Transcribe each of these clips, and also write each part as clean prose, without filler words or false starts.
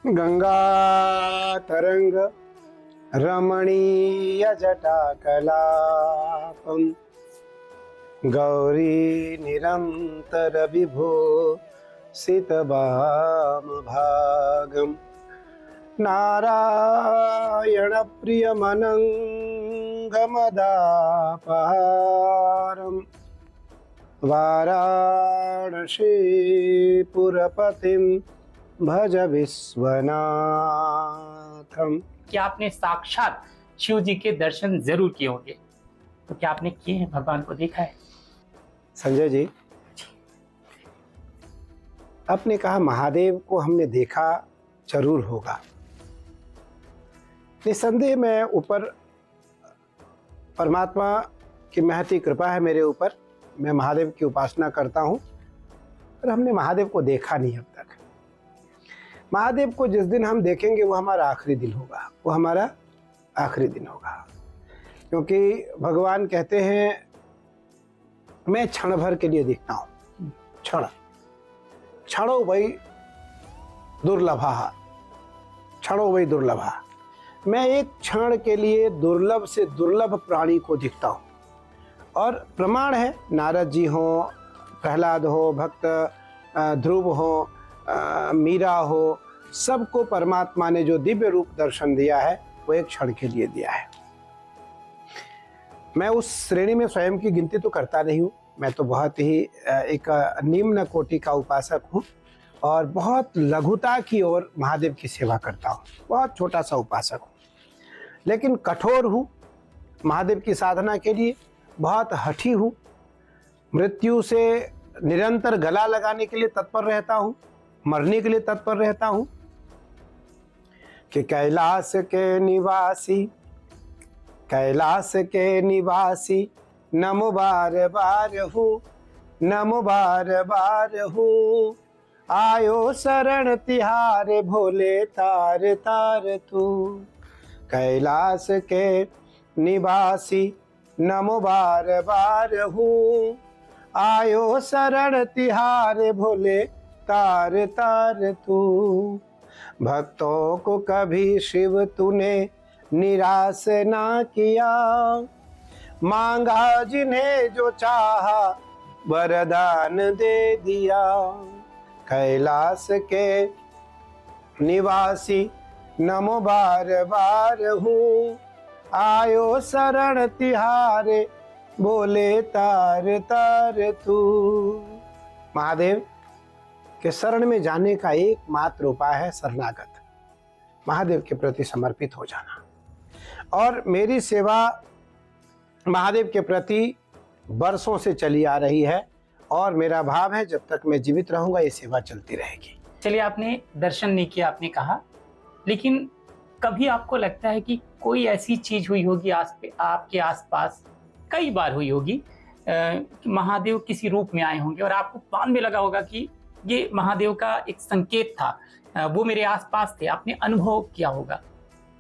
गंगा तरंग रमणीय जटाकलापम गौरी निरंतर विभो सितवाम भागम नारायण प्रियमनंगमदापहारम वाराणसी पुरपतिम भज विश्वनाथम। क्या आपने साक्षात शिव जी के दर्शन जरूर किए होंगे, तो क्या आपने किए हैं, भगवान को देखा है? संजय जी, आपने कहा महादेव को हमने देखा जरूर होगा। निसंदेह मैं ऊपर परमात्मा की महती कृपा है मेरे ऊपर, मैं महादेव की उपासना करता हूँ, पर हमने महादेव को देखा नहीं अब तक। महादेव को जिस दिन हम देखेंगे वो हमारा आखिरी दिन होगा, वो हमारा आखिरी दिन होगा, क्योंकि भगवान कहते हैं मैं क्षण भर के लिए दिखता हूँ। क्षणो वही दुर्लभा, क्षणो वही दुर्लभा। मैं एक क्षण के लिए दुर्लभ से दुर्लभ प्राणी को दिखता हूँ। और प्रमाण है, नारद जी हो, प्रहलाद हो, भक्त ध्रुव हो, मीरा हो, सबको परमात्मा ने जो दिव्य रूप दर्शन दिया है वो एक क्षण के लिए दिया है। मैं उस श्रेणी में स्वयं की गिनती तो करता नहीं हूँ, मैं तो बहुत ही एक निम्न कोटि का उपासक हूँ और बहुत लघुता की ओर महादेव की सेवा करता हूँ, बहुत छोटा सा उपासक हूँ, लेकिन कठोर हूँ महादेव की साधना के लिए, बहुत हठी हूँ, मृत्यु से निरंतर गला लगाने के लिए तत्पर रहता हूँ, मरने के लिए तत्पर रहता हूँ। कि कैलाश के निवासी नमो बार बार हूँ, नमो बार बार हूँ, आयो शरण तिहारे भोले तार तार तू। कैलाश के निवासी नमो बार बार हूँ, आयो शरण तिहारे भोले तार तार तू। भक्तों को कभी शिव तूने निराश ना किया, मांगा जिन्हें जो चाहा वरदान दे दिया। कैलाश के निवासी नमो बार बार हूँ, आयो शरण तिहारे बोले तार तार तू। महादेव के शरण में जाने का एकमात्र उपाय है शरणागत, महादेव के प्रति समर्पित हो जाना। और मेरी सेवा महादेव के प्रति वर्षों से चली आ रही है और मेरा भाव है जब तक मैं जीवित रहूंगा ये सेवा चलती रहेगी। चलिए, आपने दर्शन नहीं किया, आपने कहा, लेकिन कभी आपको लगता है कि कोई ऐसी चीज हुई होगी आपके आसपास, कई बार हुई होगी कि महादेव किसी रूप में आए होंगे और आपको बाद में लगा होगा कि ये महादेव का एक संकेत था, वो मेरे आसपास थे, आपने अनुभव किया होगा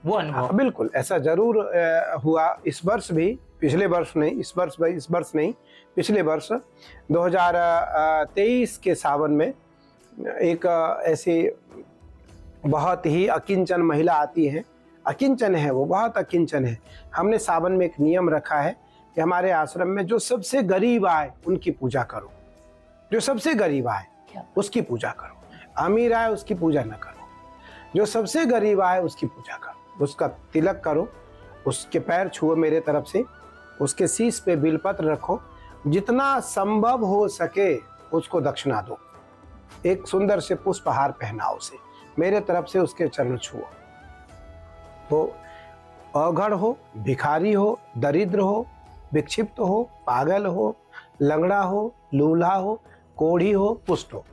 वो अनुभव? बिल्कुल, ऐसा जरूर हुआ। इस वर्ष भी, पिछले वर्ष नहीं, इस वर्ष नहीं, पिछले वर्ष 2023 के सावन में एक ऐसी बहुत ही अकिंचन महिला आती है, अकिंचन है वो, बहुत अकिंचन है। हमने सावन में एक नियम रखा है कि हमारे आश्रम में जो सबसे गरीब आए उनकी पूजा करो, जो सबसे गरीब आए उसकी पूजा करो, अमीर आए उसकी पूजा न करो, जो सबसे गरीब आए उसकी पूजा करो, उसका तिलक करो, उसके पैर छुओ मेरे तरफ से, उसके शीश पे बिलपत्र रखो, जितना संभव हो सके उसको दक्षिणा दो, एक सुंदर से पुष्पहार पहनाओ उसे, मेरे तरफ से उसके चरण छुओ। तो अघड़ हो, भिखारी हो, दरिद्र हो, विक्षिप्त हो, पागल हो, लंगड़ा हो, लूल्हा हो, कोढ़ी हो, पुष्ट हो,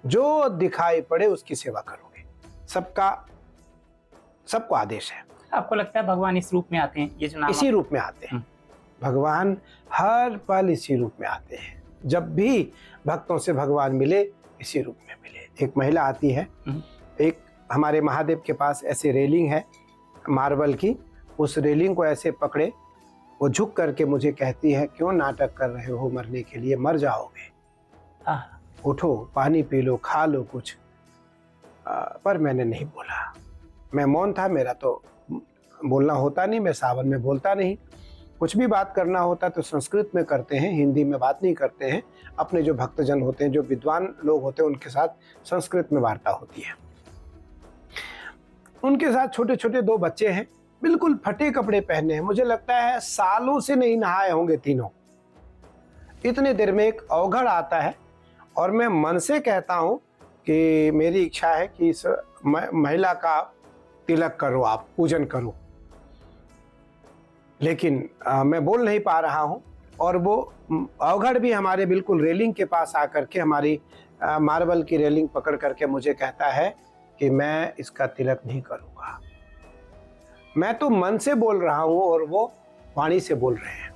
जो दिखाई पड़े उसकी सेवा करोगे। सबको आदेश है। आपको लगता है भगवान इस रूप में आते हैं? ये जो नाम इसी रूप में आते हैं भगवान, हर पल इसी रूप में आते हैं। जब भी भक्तों से भगवान मिले इसी रूप में मिले। एक महिला आती है, एक हमारे महादेव के पास ऐसे रेलिंग है मार्बल की, उस रेलिंग को ऐसे पकड़े, वो झुक करके मुझे कहती है, क्यों नाटक कर रहे हो मरने के लिए, मर जाओगे, उठो, पानी पी लो, खा लो कुछ। पर मैंने नहीं बोला, मैं मौन था। मेरा तो बोलना होता नहीं, मैं सावन में बोलता नहीं। कुछ भी बात करना होता तो संस्कृत में करते हैं, हिंदी में बात नहीं करते हैं। अपने जो भक्तजन होते हैं, जो विद्वान लोग होते हैं, उनके साथ संस्कृत में वार्ता होती है। उनके साथ छोटे छोटे 2 बच्चे हैं, बिल्कुल फटे कपड़े पहने हैं, मुझे लगता है सालों से नहीं नहाए होंगे तीनों। इतने देर में एक अवघड़ आता है और मैं मन से कहता हूं कि मेरी इच्छा है कि इस महिला का तिलक करो, आप पूजन करो। लेकिन मैं बोल नहीं पा रहा हूं और वो अवघड़ भी हमारे बिल्कुल रेलिंग के पास आकर के, हमारी मार्बल की रेलिंग पकड़ करके मुझे कहता है कि मैं इसका तिलक नहीं करूंगा। मैं तो मन से बोल रहा हूं और वो वाणी से बोल रहे हैं।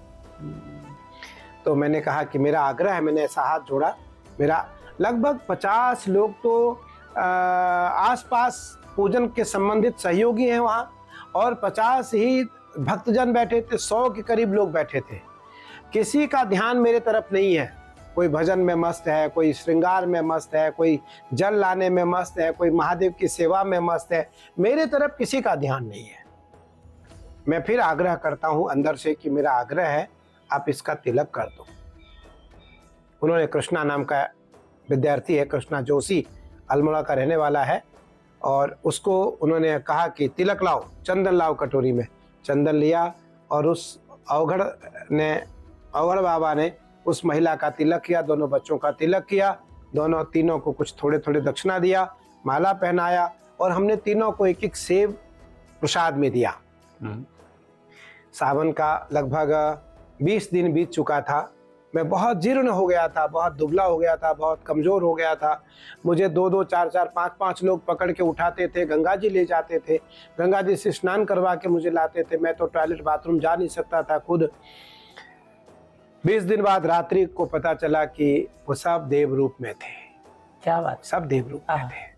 तो मैंने कहा कि मेरा आग्रह है, मैंने ऐसा हाथ जोड़ा। मेरा लगभग 50 लोग तो आसपास पूजन के संबंधित सहयोगी हैं वहाँ, और 50 ही भक्तजन बैठे थे, 100 के करीब लोग बैठे थे। किसी का ध्यान मेरे तरफ नहीं है। कोई भजन में मस्त है, कोई श्रृंगार में मस्त है, कोई जल लाने में मस्त है, कोई महादेव की सेवा में मस्त है। मेरे तरफ किसी का ध्यान नहीं है। मैं फिर आग्रह करता हूँ अंदर से कि मेरा आग्रह है, आप इसका तिलक कर दो। उन्होंने, कृष्णा नाम का विद्यार्थी है, कृष्णा जोशी, अल्मोड़ा का रहने वाला है, और उसको उन्होंने कहा कि तिलक लाओ, चंदन लाओ कटोरी में। चंदन लिया और उस अवघड़ बाबा ने उस महिला का तिलक किया, दोनों बच्चों का तिलक किया, तीनों को कुछ थोड़े थोड़े दक्षिणा दिया, माला पहनाया, और हमने तीनों को एक एक सेब प्रसाद में दिया। सावन का लगभग 20 दिन बीत चुका था। मैं बहुत जीर्ण हो गया था, बहुत दुबला हो गया था, बहुत कमज़ोर हो गया था। मुझे 2-2, 4-4, 5-5 लोग पकड़ के उठाते थे, गंगा जी ले जाते थे, गंगा जी से स्नान करवा के मुझे लाते थे। मैं तो टॉयलेट बाथरूम जा नहीं सकता था खुद। 20 दिन बाद रात्रि को पता चला कि वो सब देव रूप में थे। क्या बात, सब देव रूप में थे।